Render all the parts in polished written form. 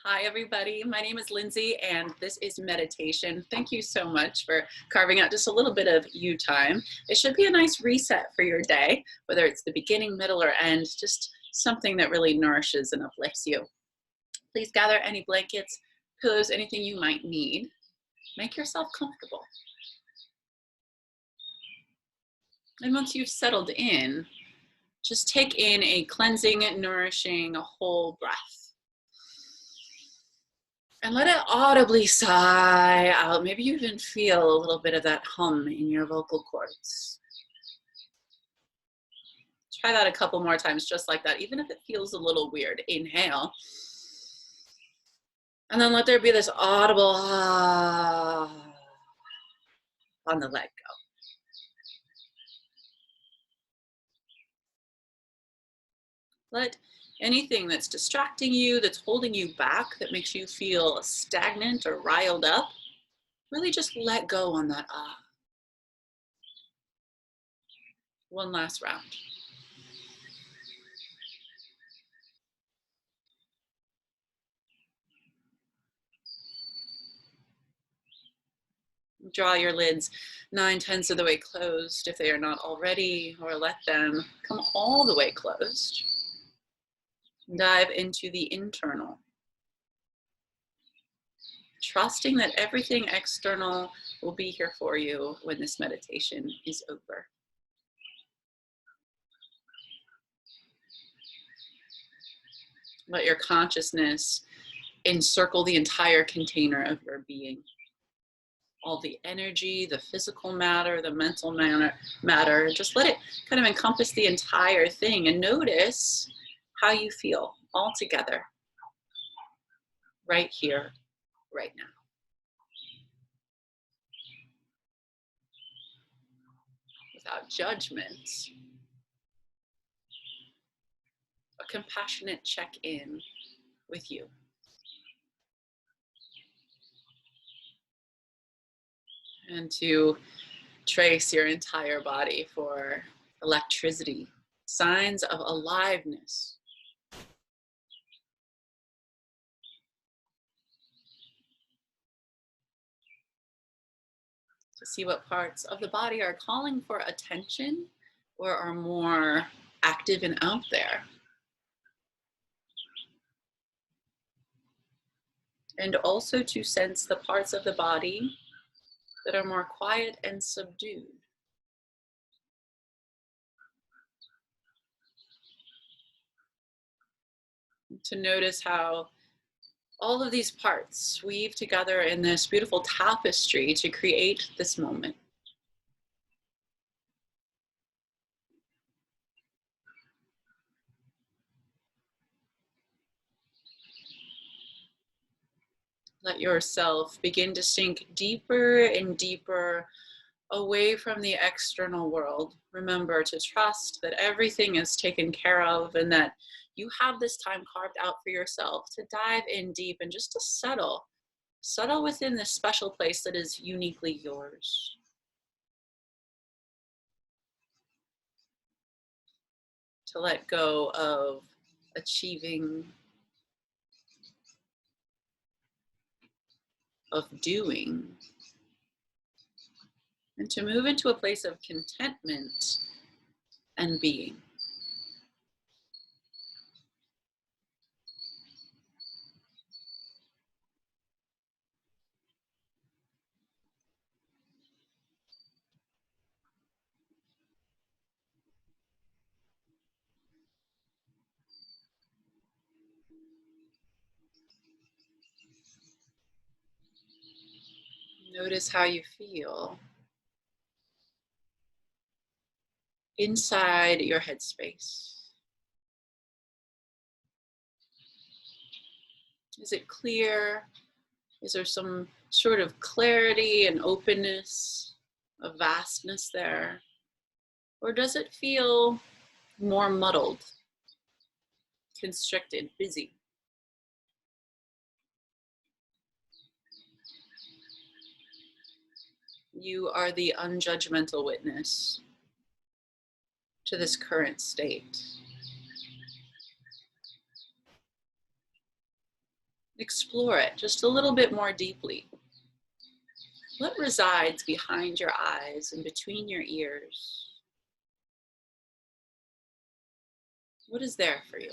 Hi, everybody. My name is Lindsay, and this is meditation. Thank you so much for carving out just a little bit of you time. It should be a nice reset for your day, whether it's the beginning, middle, or end, just something that really nourishes and uplifts you. Please gather any blankets, pillows, anything you might need. Make yourself comfortable. And once you've settled in, just take in a cleansing, nourishing, whole breath. And let it audibly sigh out. Maybe you even feel a little bit of that hum in your vocal cords. Try that a couple more times, just like that, even if it feels a little weird. Inhale. And then let there be this audible ah on the let go. Let anything that's distracting you, that's holding you back, that makes you feel stagnant or riled up, really just let go on that ah. One last round. Draw your lids 9/10 of the way closed if they are not already, or let them come all the way closed. Dive into the internal. Trusting that everything external will be here for you when this meditation is over. Let your consciousness encircle the entire container of your being. All the energy, the physical matter, the mental matter, just let it kind of encompass the entire thing and notice how you feel all together, right here, right now. Without judgment, a compassionate check-in with you. And to trace your entire body for electricity, signs of aliveness. To see what parts of the body are calling for attention or are more active and out there. And also to sense the parts of the body that are more quiet and subdued. To notice how all of these parts weave together in this beautiful tapestry to create this moment. Let yourself begin to sink deeper and deeper away from the external world. Remember to trust that everything is taken care of and that you have this time carved out for yourself to dive in deep and just to settle within this special place that is uniquely yours. To let go of achieving, of doing, and to move into a place of contentment and being. Notice how you feel inside your headspace. Is it clear? Is there some sort of clarity and openness, a vastness there? Or does it feel more muddled, constricted, busy? You are the unjudgmental witness to this current state. Explore it just a little bit more deeply. What resides behind your eyes and between your ears? What is there for you?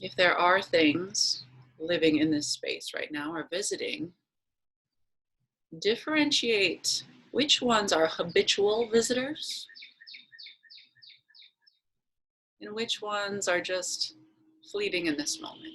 If there are things living in this space right now or visiting, differentiate which ones are habitual visitors and which ones are just fleeting in this moment.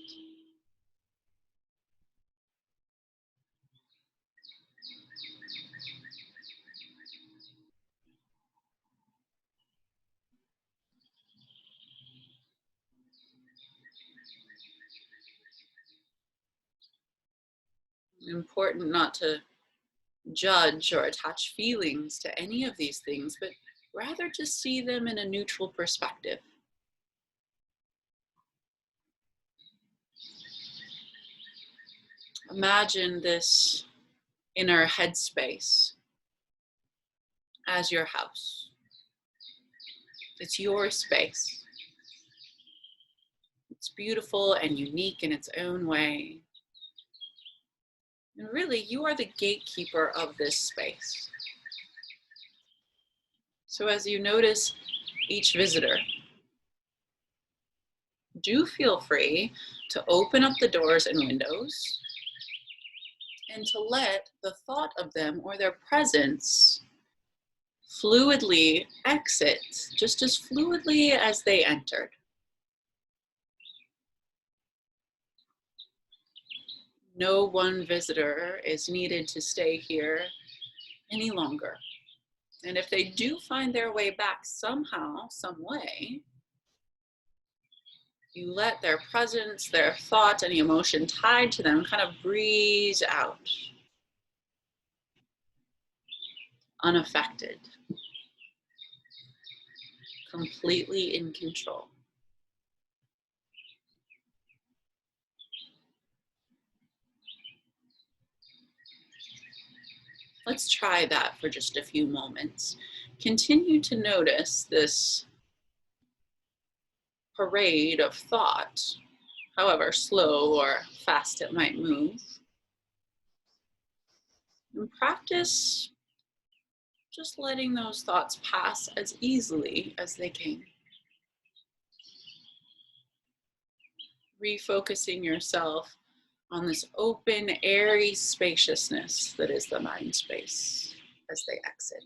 Important not to judge or attach feelings to any of these things, but rather to see them in a neutral perspective. Imagine this inner headspace as your house. It's your space. It's beautiful and unique in its own way. And really, you are the gatekeeper of this space. So as you notice each visitor, do feel free to open up the doors and windows and to let the thought of them or their presence fluidly exit just as fluidly as they entered. No one visitor is needed to stay here any longer. And if they do find their way back somehow, some way, you let their presence, their thought, any emotion tied to them kind of breeze out, unaffected, completely in control. Let's try that for just a few moments. Continue to notice this parade of thought, however slow or fast it might move. And practice just letting those thoughts pass as easily as they came. Refocusing yourself on this open, airy spaciousness that is the mind space as they exit.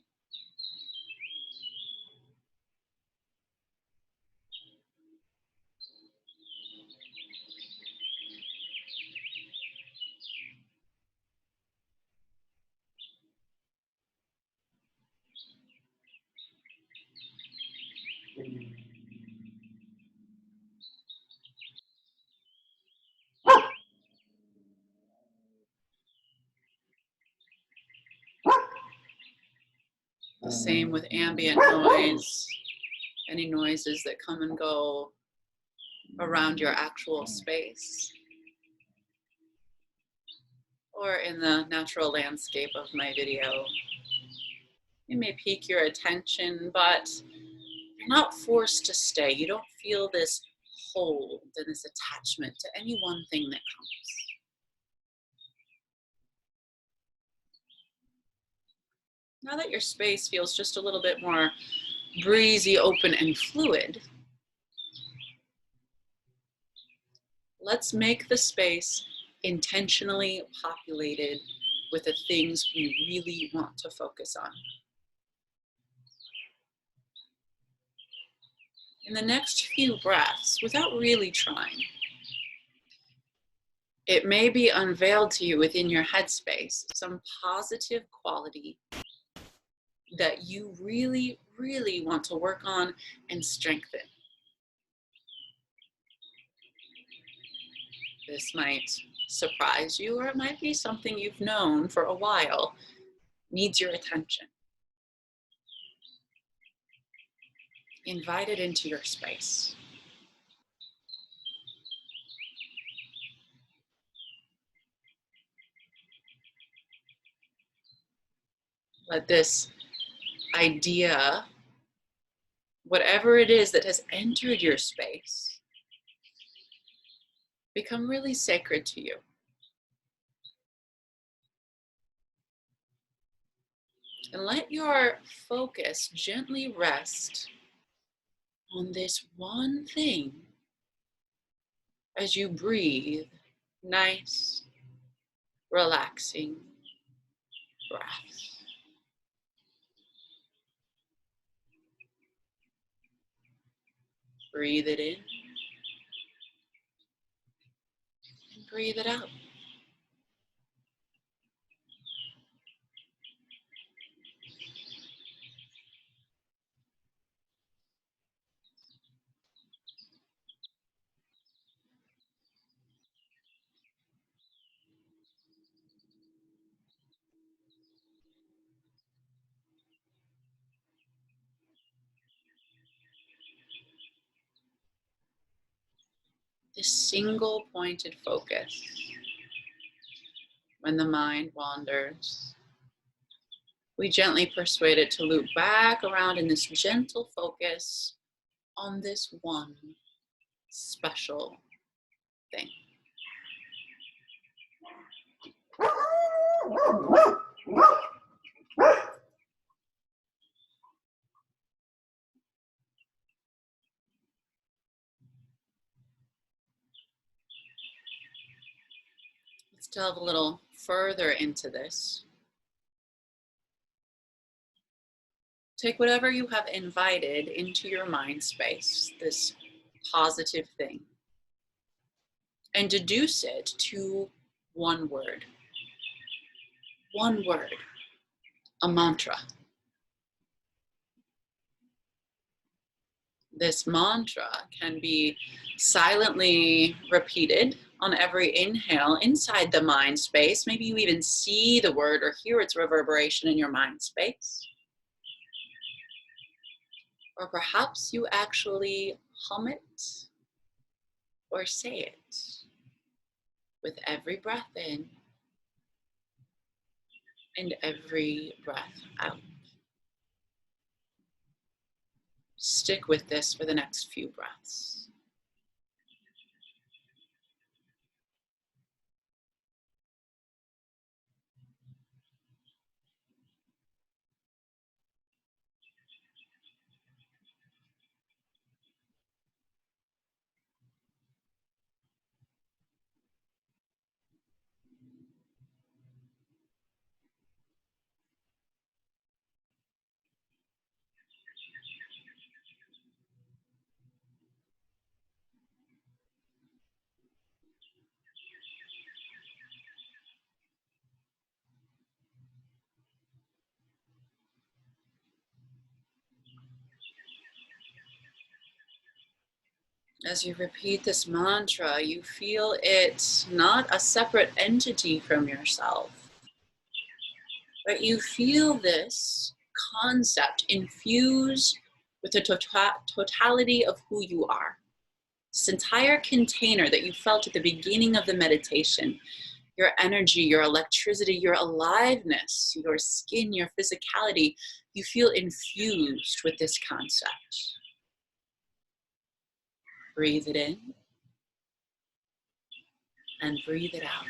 The same with ambient noise, any noises that come and go around your actual space, or in the natural landscape of my video. It may pique your attention, but you're not forced to stay. You don't feel this hold and this attachment to any one thing that comes. Now that your space feels just a little bit more breezy, open, and fluid, let's make the space intentionally populated with the things we really want to focus on. In the next few breaths, without really trying, it may be unveiled to you within your headspace some positive quality that you really, really want to work on and strengthen. This might surprise you, or it might be something you've known for a while, needs your attention. Invite it into your space. Let this idea, whatever it is that has entered your space, become really sacred to you. And let your focus gently rest on this one thing as you breathe nice, relaxing breaths. Breathe it in and breathe it out. This single pointed focus, when the mind wanders, we gently persuade it to loop back around in this gentle focus on this one special thing. Let's delve a little further into this. Take whatever you have invited into your mind space, this positive thing, and deduce it to one word. One word, a mantra. This mantra can be silently repeated on every inhale inside the mind space. Maybe you even see the word or hear its reverberation in your mind space. Or perhaps you actually hum it or say it with every breath in and every breath out. Stick with this for the next few breaths. As you repeat this mantra, you feel it not a separate entity from yourself, but you feel this concept infuse with the totality of who you are. This entire container that you felt at the beginning of the meditation, your energy, your electricity, your aliveness, your skin, your physicality, you feel infused with this concept. Breathe it in and breathe it out.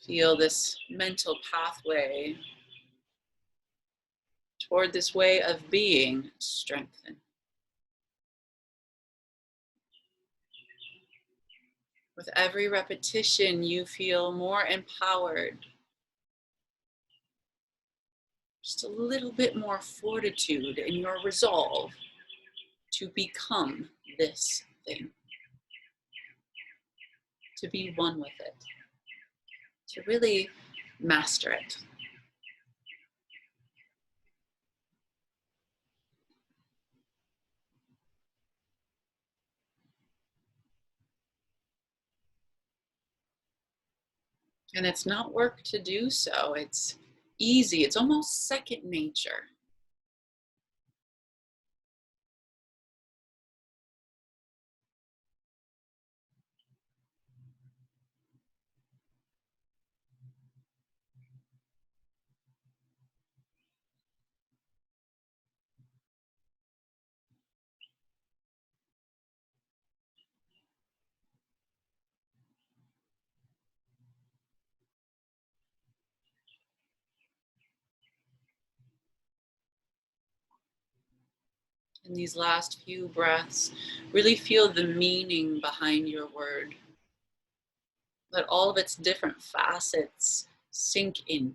Feel this mental pathway toward this way of being strengthen. With every repetition, you feel more empowered, just a little bit more fortitude in your resolve to become this thing, to be one with it. to really master it. And it's not work to do so. It's easy. It's almost second nature. In these last few breaths, really feel the meaning behind your word. Let all of its different facets sink in.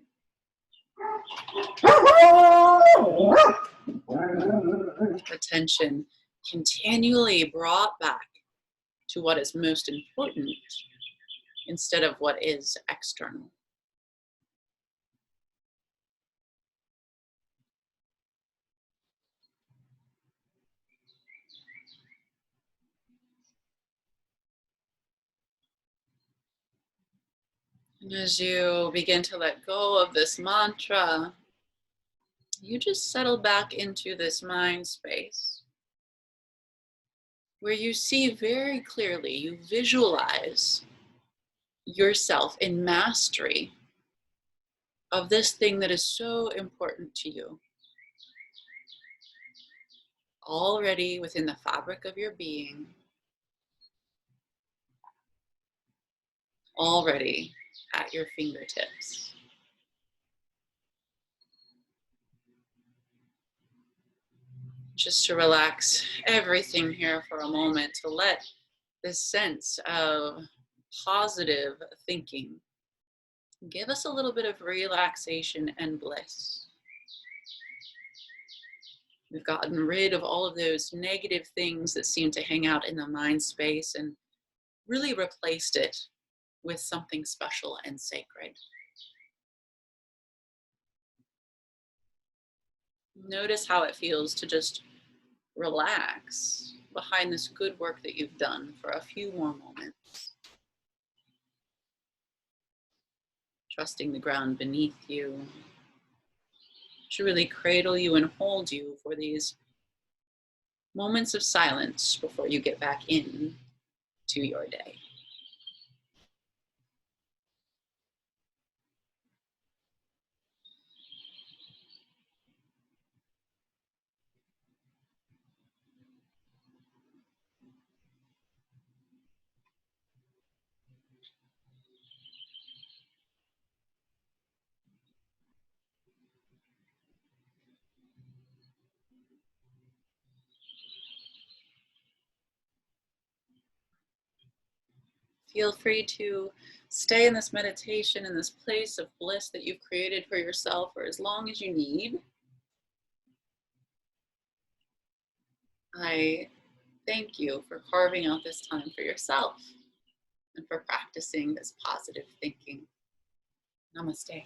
Attention continually brought back to what is most important instead of what is external. And as you begin to let go of this mantra, you just settle back into this mind space where you see very clearly, you visualize yourself in mastery of this thing that is so important to you. Already within the fabric of your being, already at your fingertips. Just to relax everything here for a moment, to let this sense of positive thinking give us a little bit of relaxation and bliss. We've gotten rid of all of those negative things that seem to hang out in the mind space and really replaced it with something special and sacred. Notice how it feels to just relax behind this good work that you've done for a few more moments. Trusting the ground beneath you to really cradle you and hold you for these moments of silence before you get back in to your day. Feel free to stay in this meditation, in this place of bliss that you've created for yourself for as long as you need. I thank you for carving out this time for yourself and for practicing this positive thinking. Namaste.